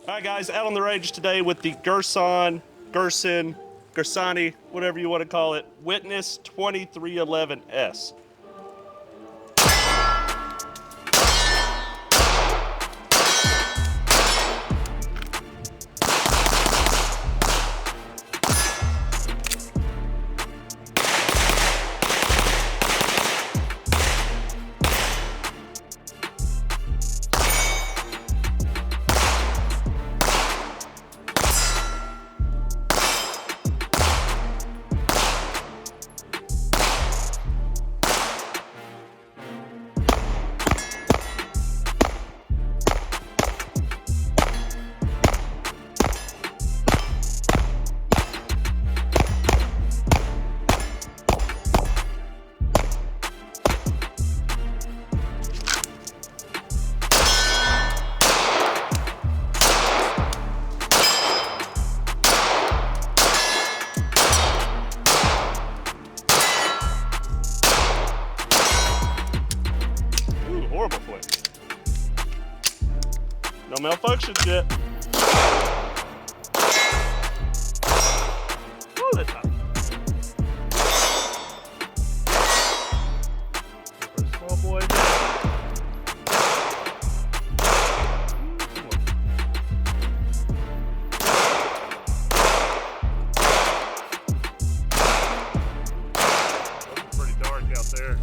Alright guys, out on the range today with the Girsani, whatever you want to call it, Witness 2311S. Horrible flip. No malfunctions yet. Ooh, that's hot. Small boy. Pretty dark out there.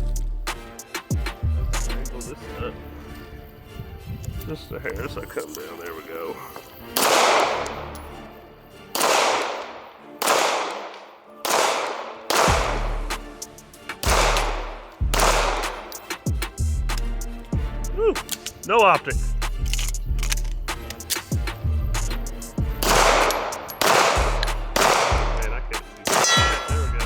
Just a hair as I come down. There we go. Woo, no optics. Man, I can't see that. There we go.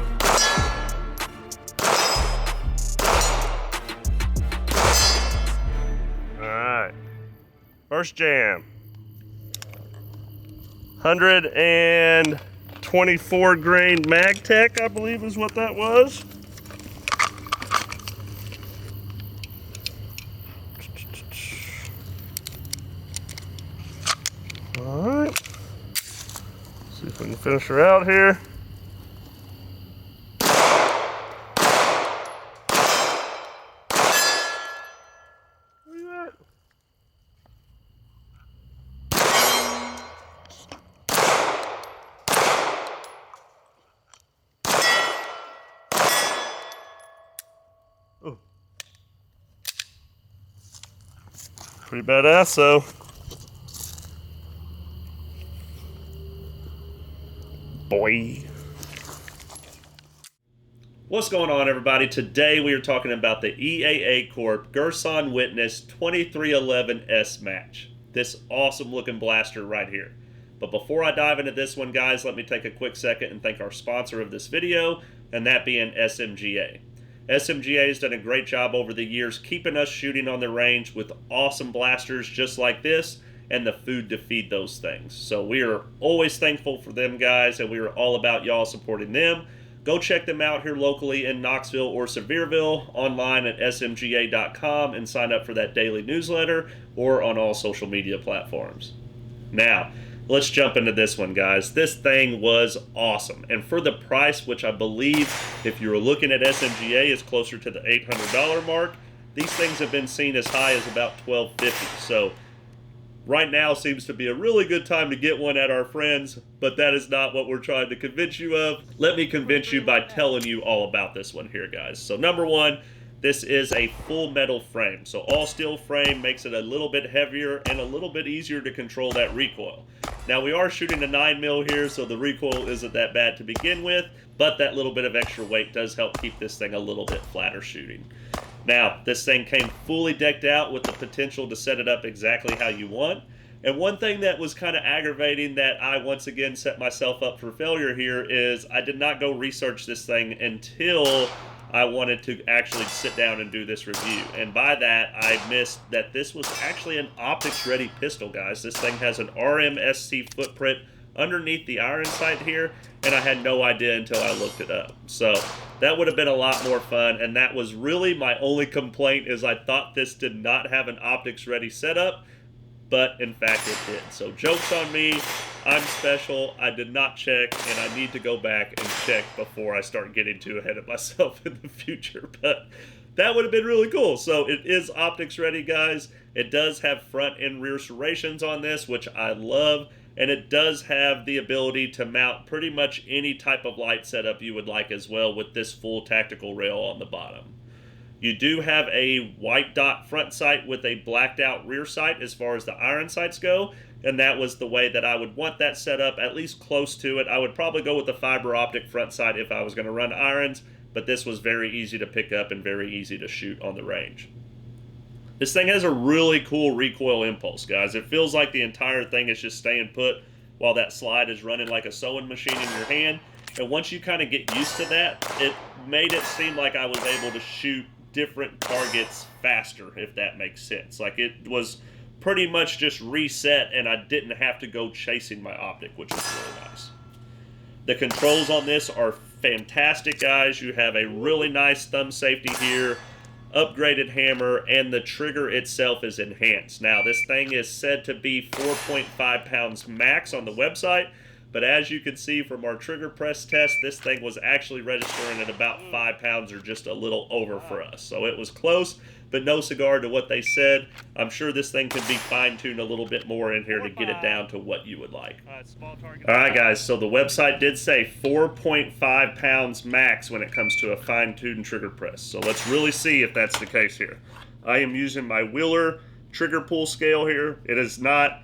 Alright. First jam. 124 grain MagTech, I believe is what that was. Alright. See if we can finish her out here. Where you at? Ooh. Pretty badass, though. Boy. What's going on, everybody? Today we are talking about the EAA Corp Girsan Witness 2311S match. This awesome looking blaster right here. But before I dive into this one, guys, let me take a quick second and thank our sponsor of this video, and that being SMGA. SMGA has done a great job over the years keeping us shooting on the range with awesome blasters just like this and the food to feed those things. So we are always thankful for them, guys, and we are all about y'all supporting them. Go check them out here locally in Knoxville or Sevierville, online at smga.com, and sign up for that daily newsletter or on all social media platforms. Now, let's jump into this one, guys. This thing was awesome. And for the price, which I believe, if you were looking at SMGA, is closer to the $800 mark, these things have been seen as high as about $1,250. So right now seems to be a really good time to get one at our friends, but that is not what we're trying to convince you of. Let me convince you by telling you all about this one here, guys. So number one, this is a full metal frame. So all steel frame makes it a little bit heavier and a little bit easier to control that recoil. Now we are shooting a 9mm here, so the recoil isn't that bad to begin with, but that little bit of extra weight does help keep this thing a little bit flatter shooting. Now, this thing came fully decked out with the potential to set it up exactly how you want. And one thing that was kind of aggravating that I once again set myself up for failure here is I did not go research this thing until I wanted to actually sit down and do this review. And by that, I missed that this was actually an optics-ready pistol, guys. This thing has an RMSC footprint underneath the iron sight here, and I had no idea until I looked it up. So that would have been a lot more fun, and that was really my only complaint, is I thought this did not have an optics-ready setup. but in fact it did. So joke's on me. I'm special. I did not check, and I need to go back and check before I start getting too ahead of myself in the future. But that would have been really cool. So it is optics ready, guys. It does have front and rear serrations on this, which I love. And it does have the ability to mount pretty much any type of light setup you would like as well with this full tactical rail on the bottom. You do have a white dot front sight with a blacked out rear sight as far as the iron sights go, and that was the way that I would want that set up, at least close to it. I would probably go with the fiber optic front sight if I was going to run irons, but this was very easy to pick up and very easy to shoot on the range. This thing has a really cool recoil impulse, guys. It feels like the entire thing is just staying put while that slide is running like a sewing machine in your hand. And once you kind of get used to that, it made it seem like I was able to shoot different targets faster, if that makes sense. Like, it was pretty much just reset and I didn't have to go chasing my optic, which is really nice. The controls on this are fantastic, guys. You have a really nice thumb safety here, upgraded hammer, and the trigger itself is enhanced. Now, this thing is said to be 4.5 pounds max on the website, but as you can see from our trigger press test, this thing was actually registering at about 5 pounds or just a little over for us. So it was close, but no cigar to what they said. I'm sure this thing could be fine-tuned a little bit more in here to get it down to what you would like. All right, guys, so the website did say 4.5 pounds max when it comes to a fine-tuned trigger press. So let's really see if that's the case here. I am using my Wheeler trigger pull scale here. It is not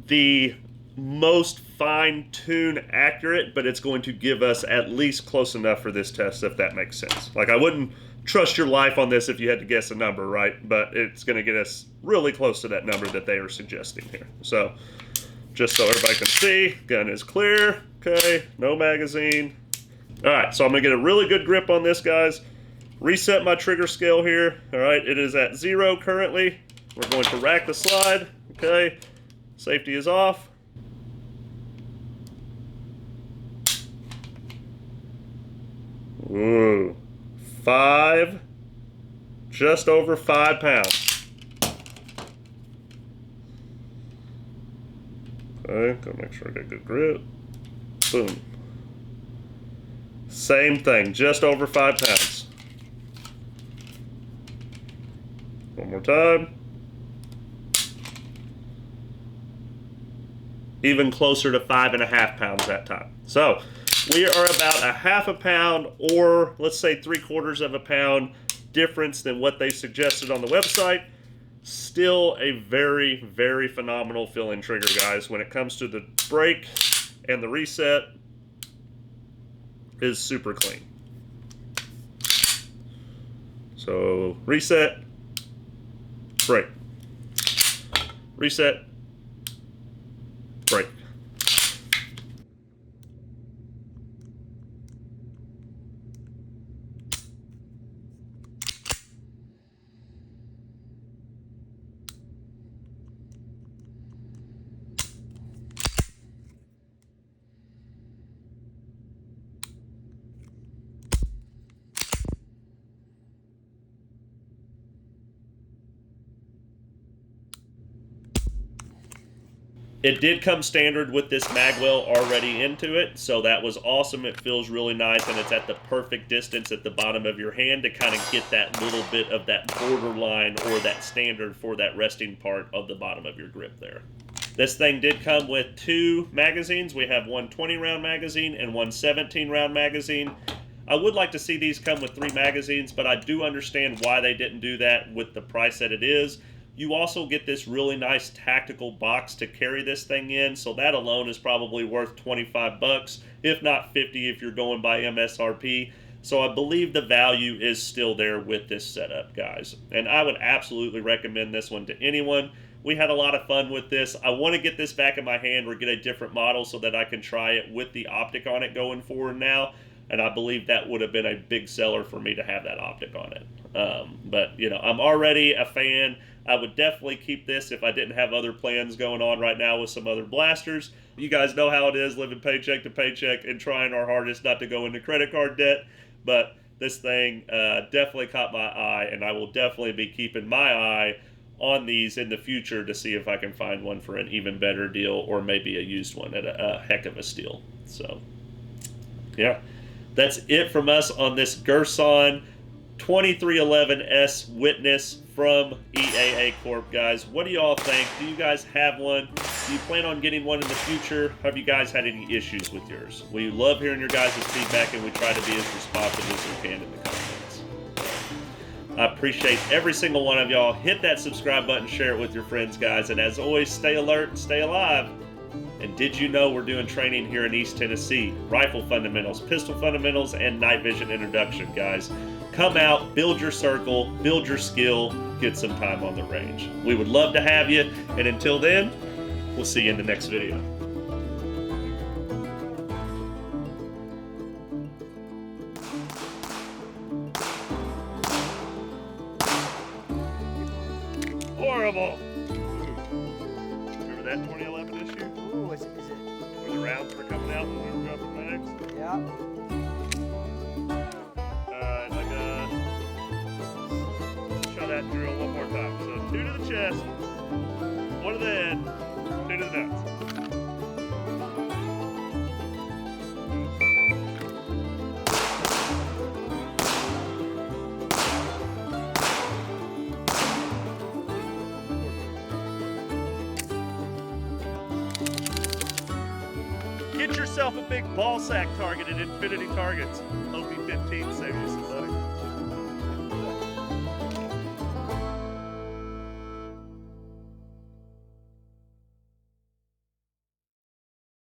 the most fine-tuned accurate, but it's going to give us at least close enough for this test, if that makes sense. Like, I wouldn't trust your life on this if you had to guess a number, right? But it's going to get us really close to that number that they are suggesting here. So just so everybody can see, gun is clear. Okay, no magazine. All right, so I'm going to get a really good grip on this, guys. Reset my trigger scale here. All right, it is at 0 currently. We're going to rack the slide. Okay, safety is off. Ooh, just over 5 pounds. Okay, gotta make sure I get good grip. Boom. Same thing, just over 5 pounds. One more time. Even closer to 5.5 pounds that time. So we are about 1/2 pound, or let's say 3/4 of a pound difference than what they suggested on the website. Still a very, very phenomenal feeling trigger, guys. When it comes to the brake and the reset, is super clean. So reset, brake, reset, brake. It did come standard with this magwell already into it, so that was awesome. It feels really nice, and it's at the perfect distance at the bottom of your hand to kind of get that little bit of that borderline or that standard for that resting part of the bottom of your grip there. This thing did come with 2 magazines. We have one 20-round magazine and one 17-round magazine. I would like to see these come with 3 magazines, but I do understand why they didn't do that with the price that it is. You also get this really nice tactical box to carry this thing in, so that alone is probably worth 25 bucks, if not 50 if you're going by MSRP. So I believe the value is still there with this setup, guys. And I would absolutely recommend this one to anyone. We had a lot of fun with this. I want to get this back in my hand or get a different model so that I can try it with the optic on it going forward now. And I believe that would have been a big seller for me to have that optic on it. But, you know, I'm already a fan. I would definitely keep this if I didn't have other plans going on right now with some other blasters. You guys know how it is, living paycheck to paycheck and trying our hardest not to go into credit card debt. But this thing definitely caught my eye, and I will definitely be keeping my eye on these in the future to see if I can find one for an even better deal, or maybe a used one at a heck of a steal. So, yeah, that's it from us on this Girsan 2311S Witness from EAA Corp, guys. What do y'all think? Do you guys have one? Do you plan on getting one in the future? Have you guys had any issues with yours? We love hearing your guys' feedback, and we try to be as responsive as we can in the comments. I appreciate every single one of y'all. Hit that subscribe button, share it with your friends, guys. And as always, stay alert, stay alive. And did you know we're doing training here in East Tennessee? Rifle fundamentals, pistol fundamentals, and night vision introduction, guys. Come out, build your circle, build your skill, get some time on the range. We would love to have you. And until then, we'll see you in the next video. Horrible. Remember that 2011 issue? Ooh, is it? Where the rounds were coming out when we were dropping bags? Yeah. Show that drill one more time. So 2 to the chest, 1 to the head, 2 to the nuts. Get yourself a big ball sack target at Infinity Targets. OP15 saves you some money.